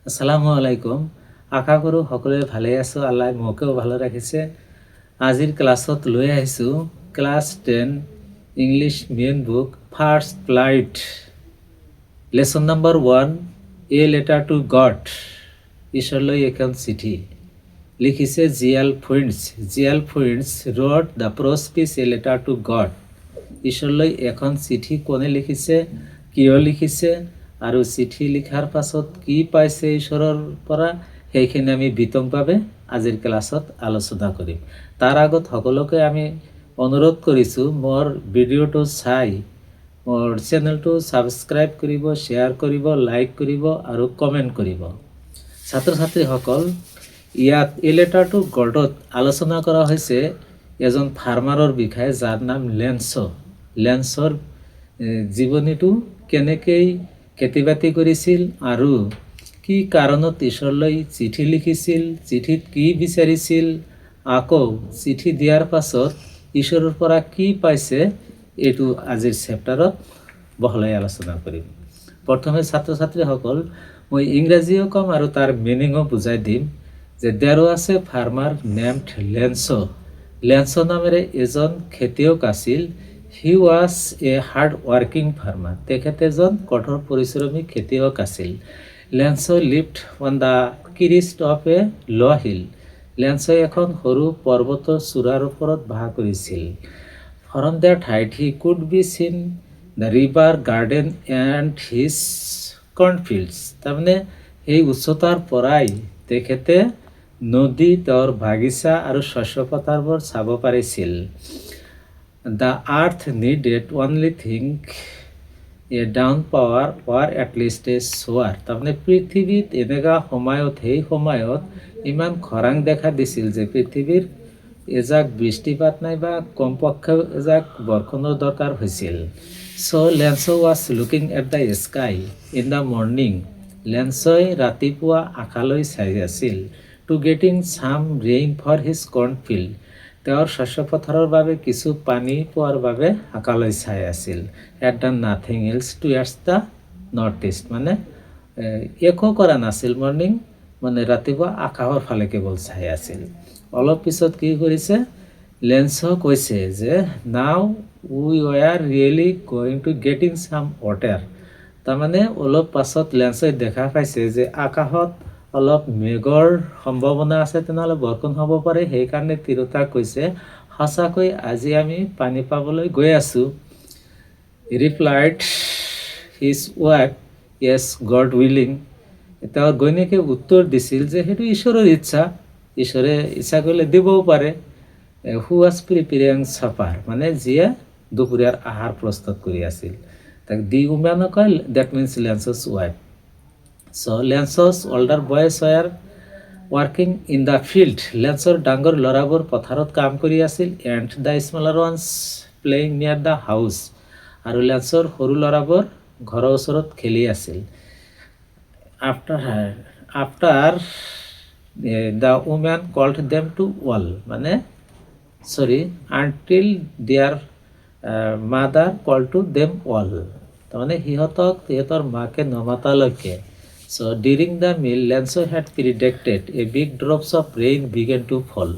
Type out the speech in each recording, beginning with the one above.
আসসালামু আলাইকুম। আশা কৰোঁ সকলোৱে ভালে আছোঁ। আল্লাহ মোকেও ভালে ৰাখিছে। আজিৰ ক্লাছত লৈ আহিছোঁ class 10 English main book first flight lesson number 1 a letter to God. ঈশ্বৰলৈ এখন চিঠি লিখিছে GL Fuentes. GL Fuentes wrote the prose piece a letter to God. ঈশ্বৰলৈ এখন চিঠি কোনে লিখিছে, কিয় লিখিছে আৰু চিঠি লিখাৰ পাছত কি পাইছে ঈশ্বৰৰ পৰা, সেইখিনি আমি বিতংভাৱে আজিৰ ক্লাছত আলোচনা কৰিম। তাৰ আগত সকলোকে আমি অনুৰোধ কৰিছোঁ মোৰ ভিডিঅ'টো চাই মোৰ চেনেলটো ছাবস্ক্ৰাইব কৰিব, শ্বেয়াৰ কৰিব, লাইক কৰিব আৰু কমেণ্ট কৰিব। ছাত্ৰ ছাত্ৰীসকল, ইয়াত এই লেটাৰ টু গডত আলোচনা কৰা হৈছে এজন ফাৰ্মাৰৰ বিষয়ে যাৰ নাম লেন্স'। লেন্সৰ জীৱনীটো কেনেকৈ খেতি বাতি কৰিছিল আৰু কি কাৰণত ঈশ্বৰলৈ চিঠি লিখিছিল, চিঠিত কি বিচাৰিছিল, আকৌ চিঠি দিয়াৰ পাছত ঈশ্বৰৰ পৰা কি পাইছে, এইটো আজিৰ চেপ্টাৰত বহলাই আলোচনা কৰিম। প্ৰথমে ছাত্ৰ ছাত্ৰীসকল মই ইংৰাজীও ক'ম আৰু তাৰ মিনিঙো বুজাই দিম যে there was a farmer named Lencho'. Lencho' নামেৰে এজন খেতিয়ক আছিল। He was a hard working farmer. তেখেত এজন কঠোৰ পৰিশ্ৰমী খেতিয়ক আছিল। Lencho' lived on the crest of a low' hill. লেন্সই এখন সৰু পৰ্বতৰ চূড়াৰ ওপৰত বাস কৰিছিল। From that height he could be seen the river garden and his cornfields. তাৰমানে সেই উচ্চতাৰ পৰাই তেখেতে নদী, তেওঁৰ বাগিচা আৰু শস্য পথাৰবোৰ চাব পাৰিছিল। The earth needed only think a downpour or at least a shower. তাৰমানে পৃথিৱীত এনেকুৱা সময়ত, সেই সময়ত ইমান খৰাং দেখা দিছিল যে পৃথিৱীৰ এজাক বৃষ্টিপাত নাইবা কমপক্ষেও এজাক বৰষুণৰ দৰকাৰ হৈছিল। So' Lencho' was looking at the sky in the morning. লেন্সই ৰাতিপুৱা আকাশলৈ চাই আছিল। To getting some rain for his cornfield. তেওঁৰ শস্য পথাৰৰ বাবে কিছু পানী পোৱাৰ বাবে আকাশলৈ চাই আছিল। At the nothing else towards the north east. মানে একো কৰা নাছিল মৰ্ণিং, মানে ৰাতিপুৱা আকাশৰ ফালে কেৱল চাই আছিল। অলপ পিছত কি কৰিছে, লেন্স কৈছে যে now we were really going to getting some water. তাৰমানে অলপ পাছত লেন্সই দেখা পাইছে যে আকাশত অলপ মেঘৰ সম্ভাৱনা আছে, তেনেহ'লে বৰষুণ হ'ব পাৰে। সেইকাৰণে তিৰোতাক কৈছে সঁচাকৈ আজি আমি পানী পাবলৈ গৈ আছোঁ। ৰিপ্লাইড হিজ ৱাইফ য়েছ গড উইলিং। তেওঁৰ ঘৈণীয়েকে উত্তৰ দিছিল যে সেইটো ঈশ্বৰৰ ইচ্ছা, ঈশ্বৰে ইচ্ছা কৰিলে দিবও পাৰে। হু ৱাজ প্ৰিপেয়াৰিং ছাপাৰ, মানে যিয়ে দুপৰীয়াৰ আহাৰ প্ৰস্তুত কৰি আছিল। তাক দি উমেনো কয়, that means Lencho's wife. So' Lencho's older boys were working in the field. লেন্সৰ ডাঙৰ ল'ৰাবোৰ পথাৰত কাম কৰি আছিল। And the smaller ones playing near the house. আৰু লেন্সৰ সৰু ল'ৰাবোৰ ঘৰৰ ওচৰত খেলি আছিল। After the women called them to meal, মানে until their mother call to them meal. তাৰমানে সিহঁতৰ মাকে নমাতালৈকে। So' during the meal Lencho had predicted a big drops of rain began to fall.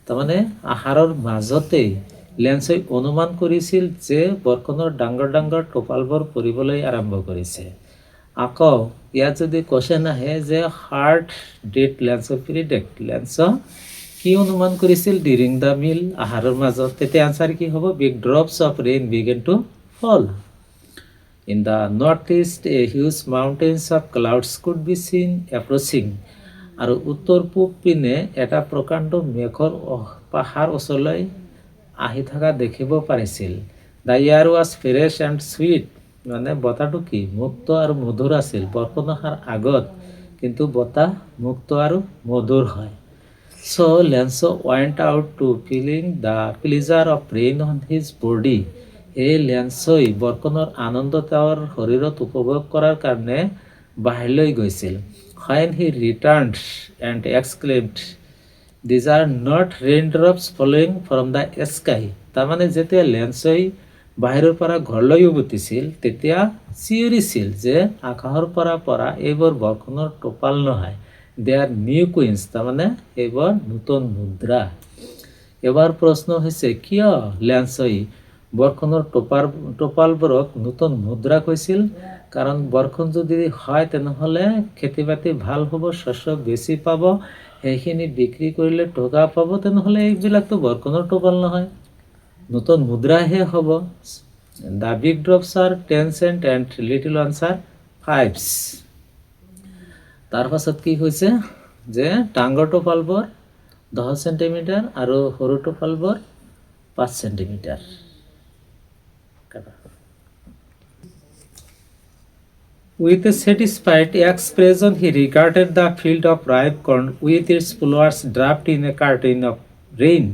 তাৰমানে আহাৰৰ মাজতেই লেন্সই অনুমান কৰিছিল যে বৰষুণৰ ডাঙৰ ডাঙৰ টোপালবোৰ পৰিবলৈ আৰম্ভ কৰিছে। আকৌ ইয়াত যদি কুৱেশ্যন আহে যে heart did lens predict, lens কি অনুমান কৰিছিল ডিউৰিং দ্য মিল, আহাৰৰ মাজত, তেতিয়া আনচাৰ কি হ'ব, big drops of rain began to fall. In the north east a huge mountains of clouds could be seen approaching. আৰু উত্তৰ পূব পিনে এটা প্ৰকাণ্ড মেঘৰ পাহাৰ ওচৰলৈ আহি থকা দেখিব পাৰিছিল। The air was fresh and sweet. মানে বতাহটো কি, মুক্ত আৰু মধুৰ আছিল। বৰষুণ অহাৰ আগত কিন্তু বতাহ মুক্ত আৰু মধুৰ হয়। So' Lencho went out to feeling the pleasure of rain on his body. এই লেন্সই বৰষুণৰ আনন্দ তেওঁৰ শৰীৰত উপভোগ কৰাৰ কাৰণে বাহিৰলৈ গৈছিল। When he returned and exclaimed, "These are not raindrops falling from the sky." তাৰমানে যেতিয়া লেন্সই বাহিৰৰ পৰা ঘৰলৈ উভতিছিল তেতিয়া চিঞৰিছিল যে আকাশৰ পৰা এইবোৰ বৰষুণৰ টোপাল নহয়, দে আৰ নিউ কুইন্স, তাৰমানে এইবোৰ নতুন মুদ্ৰা। এবাৰ প্ৰশ্ন হৈছে কিয় লেন্সই বৰষুণৰ টোপালবোৰক নতুন মুদ্ৰা কৈছিল? কাৰণ বৰষুণ যদি হয় তেনেহ'লে খেতি বাতি ভাল হ'ব, শস্য বেছি পাব, সেইখিনি বিক্ৰী কৰিলে টকা পাব, তেনেহ'লে এইবিলাকতো বৰষুণৰ টোপাল নহয়, নতুন মুদ্ৰাহে হ'ব। The big drops are 10 cent and little ones are 5s। তাৰ পাছত কি হৈছে যে ডাঙৰ টোপালবোৰ 10 চেণ্টিমিটাৰ আৰু সৰু টোপালবোৰ 5 centimetre. With a satisfied expression, he regarded the field of ripe corn with its flowers draped in a curtain of rain.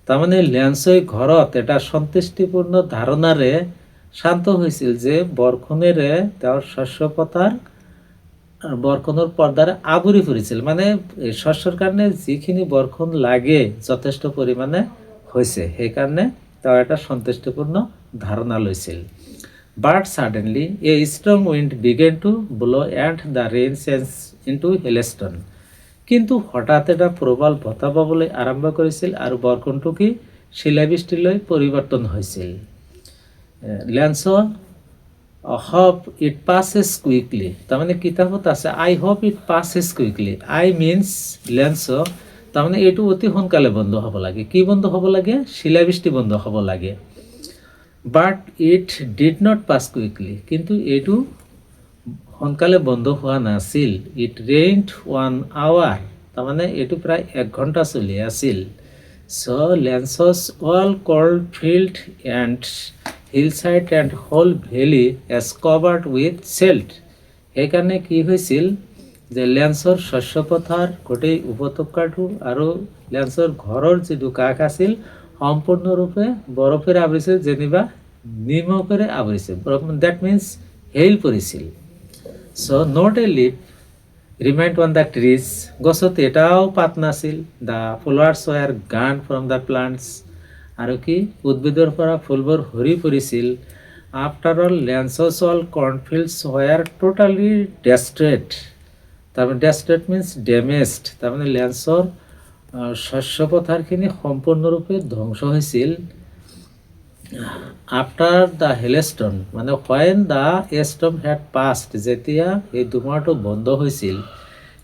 তাৰমানে লেন্সই ঘৰত এটা সন্তুষ্টিপূৰ্ণ ধাৰণাৰে শান্ত হৈছিল যে বৰষুণেৰে তেওঁৰ শস্য পথাৰ বৰষুণৰ পৰ্দাৰে আৱৰি ফুৰিছিল, মানে শস্যৰ কাৰণে যিখিনি বৰষুণ লাগে যথেষ্ট পৰিমাণে হৈছে, সেইকাৰণে তেওঁ এটা সন্তুষ্টিপূৰ্ণ ধাৰণা লৈছিল। But suddenly a strong wind began to blow and the rain changed into hailstone. কিন্তু হঠাৎ এটা প্ৰবল বতাহ ববলৈ আৰম্ভ কৰিছিল আৰু বৰষুণটো কি শিলাবৃষ্টিলৈ পৰিৱৰ্তন হৈছিল। লেন্সৰ hope it passes quickly, তাৰমানে কিতাপত আছে I hope it passes quickly, I means লেন্সো, তাৰমানে এইটো অতি সোনকালে বন্ধ হ'ব লাগে। কি বন্ধ হ'ব লাগে? শিলাবৃষ্টি বন্ধ হ'ব লাগে। But it did not pass quickly, কিন্তু এইটো সোনকালে বন্ধ হোৱা নাছিল। ইট ৰেইনড 1 hour, তাৰমানে এইটো প্ৰায় 1 ঘণ্টা চলি আছিল। So' Lencho's all cornfield and hillside and whole valley is covered with salt. সেইকাৰণে কি হৈছিল যে লেন্সৰ শস্য পথাৰ গোটেই উপত্যকাটো আৰু লেন্সৰ ঘৰৰ যিটো কাষ আছিল সম্পূৰ্ণৰূপে বৰফেৰে আৱৰিছিল, যেনিবা নিমখেৰে আৱৰিছিল। ডেট মিনছ হেইল পৰিছিল। So' not a leaf remained on the trees, গছত এটাও পাত নাছিল। দ্য ফ্লাৱাৰ্ছ ৱেৰ গান ফ্ৰম দ্য প্লাণ্টছ, আৰু কি উদ্ভিদৰ পৰা ফুলবোৰ সৰি পৰিছিল। After all Lencho's all cornfields were totally destroyed, তাৰমানে ডেষ্ট্ৰয়েড মিনছ ডেমেজড, তাৰমানে লেন্সৰ শস্য পথাৰখিনি সম্পূৰ্ণৰূপে ধ্বংস হৈছিল। আফটাৰ দ্য হেলষ্টৰ্ম, মানে when the storm had passed, যেতিয়া এই ধুমুহাটো বন্ধ হৈছিল।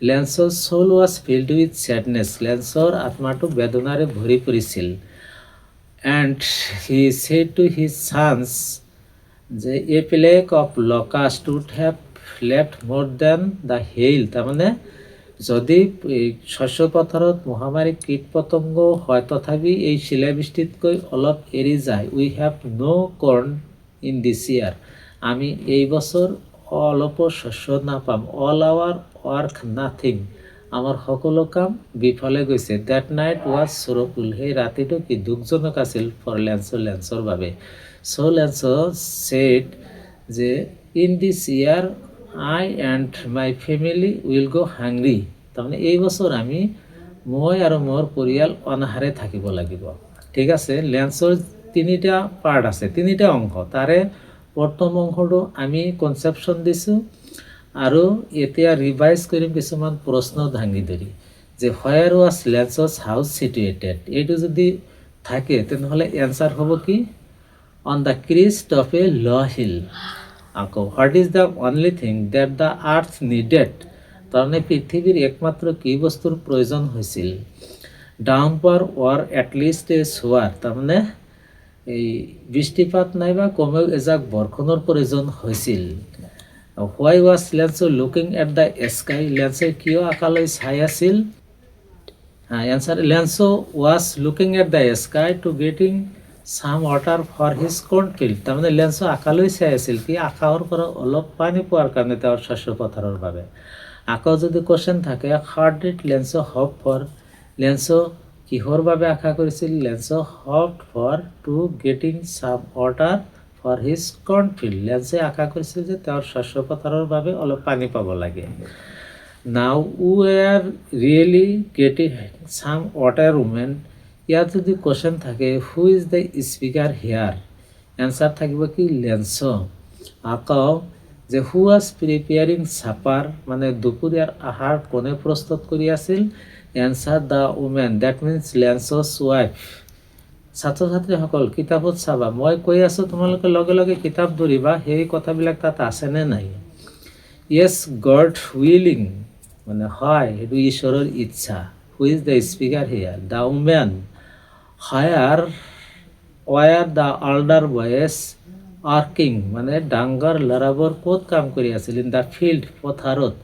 লেন্সৰ soul was filled with sadness, লেন্সৰ আত্মাটো বেদনাৰে ভৰি পৰিছিল। And he said to his sons যে a plague of locusts would have left more than the hail, তাৰমানে যদি শস্য পথাৰত মহামাৰী কীট পতংগ হয় তথাপি এই শিলাবৃষ্টিতকৈ অলপ এৰি যায়। উই have no' Karna in this ইয়াৰ, আমি এই বছৰ অলপো শস্য নাপাম। অল আৱাৰ ৱাৰ্ক নাথিং, আমাৰ সকলো কাম বিফলে গৈছে। ডেট নাইট ৱাজ চৰফুল, সেই ৰাতিটো কি দুখজনক আছিল ফৰ লেন্সৰ বাবে। চ' লেন্স ছেড যে in this year I and my family will go hungry, তাৰমানে এই বছৰ মই আৰু মোৰ পৰিয়াল অনাহাৰে থাকিব লাগিব। ঠিক আছে, লেন্সৰ 3টা পাৰ্ট আছে, 3টা অংশ। তাৰে প্ৰথম অংশটো আমি কনচেপশ্যন দিছোঁ আৰু এতিয়া ৰিভাইজ কৰিম কিছুমান প্ৰশ্ন দাঙি ধৰি যে হোৱেৰ ৱাজ লেন্সছ হাউচ চিটুৱেটেড, এইটো যদি থাকে তেনেহ'লে এনচাৰ হ'ব কি on the crest of a low hill. আকৌ what is the only thing that the earth needed, তাৰমানে পৃথিৱীৰ একমাত্ৰ কি বস্তুৰ প্ৰয়োজন হৈছিল। ডাউন পাৱাৰ ৱাৰ এটলিষ্ট এ চোৱাৰ, তাৰমানে এই বৃষ্টিপাত নাইবা কমেও এজাক বৰষুণৰ প্ৰয়োজন হৈছিল। Why was Lencho looking at the sky, লেন্সে কিয় আকাশলৈ চাই আছিল। Answer Lencho was looking at the sky to getting some water for his cornfield, তাৰমানে লেন্স আকাশলৈ চাই আছিল কি আকাশৰ পৰা অলপ পানী পোৱাৰ কাৰণে তেওঁৰ শস্য পথাৰৰ বাবে। আকৌ যদি কুৱেশ্যন থাকে how did Lencho hope for, Lencho কিহৰ বাবে আশা কৰিছিল। Lencho hope for to getting some water for his cornfield, লেন্সে আশা কৰিছিল যে তেওঁৰ শস্য পথাৰৰ বাবে অলপ পানী পাব লাগে। Now we are really getting some water women, ইয়াত যদি কুৱেশ্যন থাকে হু is the speaker hair, answer থাকিব কি লেন্স। আকৌ যে হু ৱাজ প্ৰিপেয়াৰিং ছাপাৰ মানে দুপৰীয়াৰ আহাৰ কোনে প্ৰস্তুত কৰি আছিল, answer the women, date means Lencho's wife. ছাত্ৰ ছাত্ৰীসকল কিতাপত চাবা, মই কৈ আছোঁ তোমালোকে লগে লগে কিতাপ ধৰিবা, সেই কথাবিলাক তাত আছেনে নাই। য়েছ গড উইলিং মানে হয়, সেইটো ঈশ্বৰৰ ইচ্ছা। Who is the speaker here, the women were the older boys working মানে ডাঙৰ ল'ৰাবোৰ ক'ত কাম কৰি আছিল, ইন দ্য ফিল্ড পথাৰত।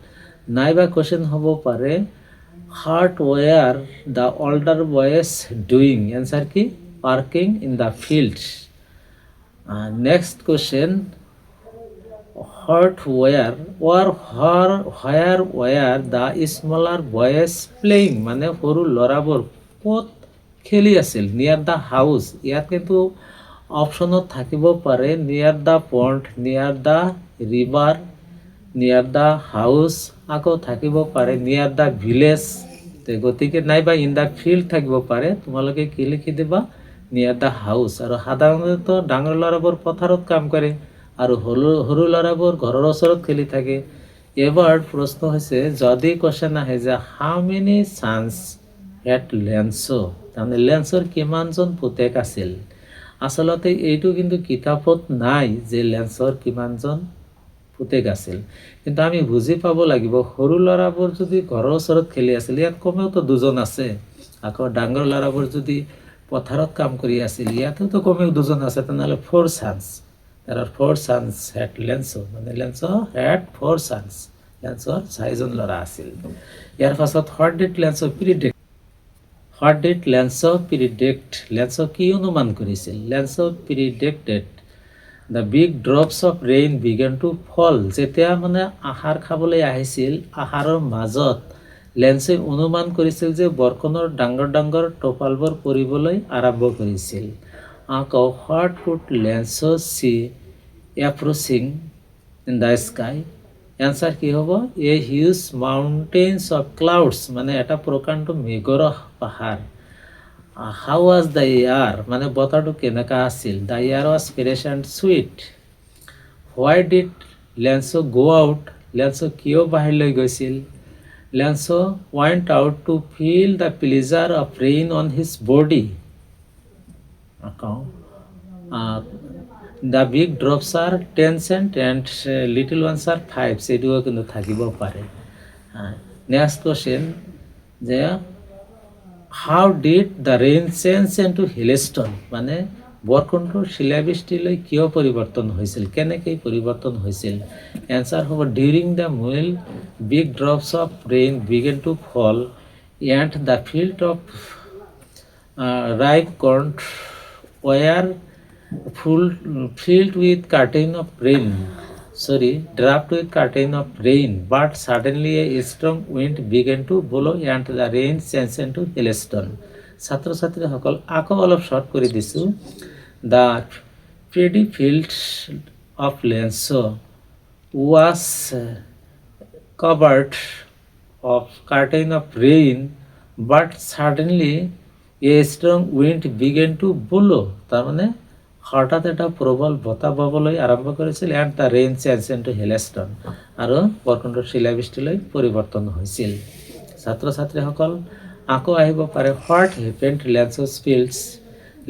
নাইবা কুৱেশ্যন হ'ব পাৰে what were the older boys doing, answer কি working in the field. Next question what were where were the smaller boys playing মানে সৰু ল'ৰাবোৰ ক'ত খেলি আছিল, নিয়াৰ দ্য হাউচ। ইয়াত কিন্তু অপশ্যনত থাকিব পাৰে নিয়াৰ দ্য পণ্ড, নিয়াৰ দ্য ৰিভাৰ, নিয়াৰ দ্য হাউচ, আকৌ থাকিব পাৰে নিয়াৰ দ্য ভিলেজ। গতিকে নাইবা ইন দ্য ফিল্ড থাকিব পাৰে, তোমালোকে কি লিখি দিবা নিয়াৰ দ্য হাউচ। আৰু সাধাৰণতে ডাঙৰ ল'ৰাবোৰ পথাৰত কাম কৰে আৰু সৰু ল'ৰাবোৰ ঘৰৰ ওচৰত খেলি থাকে। এবাৰ প্ৰশ্ন হৈছে যদি কুৱেশ্যন আহে যে হাউ মেনি চান্স হেড লেন্স, তাৰমানে লেন্সৰ কিমানজন পুতেক আছিল। আচলতে এইটো কিন্তু কিতাপত নাই যে লেন্সৰ কিমানজন পুতেক আছিল, কিন্তু আমি বুজি পাব লাগিব সৰু ল'ৰাবোৰ যদি ঘৰৰ ওচৰত খেলি আছিল ইয়াত কমেওতো দুজন আছে। আকৌ ডাঙৰ ল'ৰাবোৰ যদি পথাৰত কাম কৰি আছিল ইয়াতেতো কমেও দুজন আছে, তেনেহ'লে 4 chance. There are 4 sons had লেন্সো মানে লেন্সো had 4 sons, লেন্সৰ 4জন ল'ৰা আছিল। ইয়াৰ পাছত what did Lencho predict, what did Lencho predict, Lencho কি অনুমান কৰিছিল, Lencho predicted the big drops of rain began to fall. যেতিয়া মানে আহাৰ খাবলৈ আহিছিল আহাৰৰ মাজত লেন্সে অনুমান কৰিছিল যে বৰষুণৰ ডাঙৰ ডাঙৰ টোপালবোৰ পৰিবলৈ আৰম্ভ কৰিছিল। আকৌ what could লেন্সো C এপ্ৰচিং in the sky, answer কি হ'ব এ হিউজ মাউণ্টেইনছ অফ ক্লাউডছ মানে এটা প্ৰকাণ্ড মেঘৰ পাহাৰ। হাউ ৱাজ দ্য এয়াৰ মানে বতৰটো কেনেকুৱা আছিল, the air was fresh and sweet. Why did Lencho go' out, Lencho কিয় বাহিৰলৈ গৈছিল, Lencho went out to feel the pleasure of rain on his body. The big drops are 10 cent and little ones are 5, এইটোও কিন্তু থাকিব পাৰে। Next question যে how did the rain change into hailstorm মানে বৰষুণটো শিলাবৃষ্টিলৈ কিয় পৰিৱৰ্তন হৈছিল, কেনেকৈ পৰিৱৰ্তন হৈছিল। এনচাৰ হ'ব during the meal big drops of rain began to fall and the field of ripe corn were filled with curtain of rain, draped with curtain of rain, but suddenly a strong wind began to blow and the rain changed into hailstone. ছাত্ৰ ছাত্ৰীসকল আকৌ অলপ short কৰি দিছোঁ। The paddy field of লেন্সো was covered of curtain of rain, but suddenly a strong wind began to blow, তার মানে হঠাৎ এটা প্রবল বতাহ ববলৈ আৰম্ভ কৰিছিল and the rain change into hailstorm আৰু বৰষুণৰ শিলাবৃষ্টিলৈ পৰিৱৰ্তন হৈছিল। ছাত্ৰ ছাত্ৰীসকল আকৌ আহিব পাৰে what happened Lencho's fields,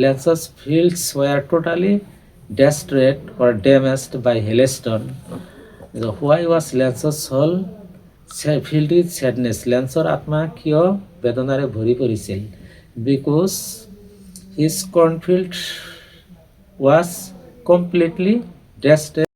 Lencho's fields were totally destroyed or damaged by hailstorm. Why was Lencho's whole filled with sadness, লেন্সৰ আত্মা কিয় বেদনাৰে ভৰি পৰিছিল, because his Cornfield was completely destroyed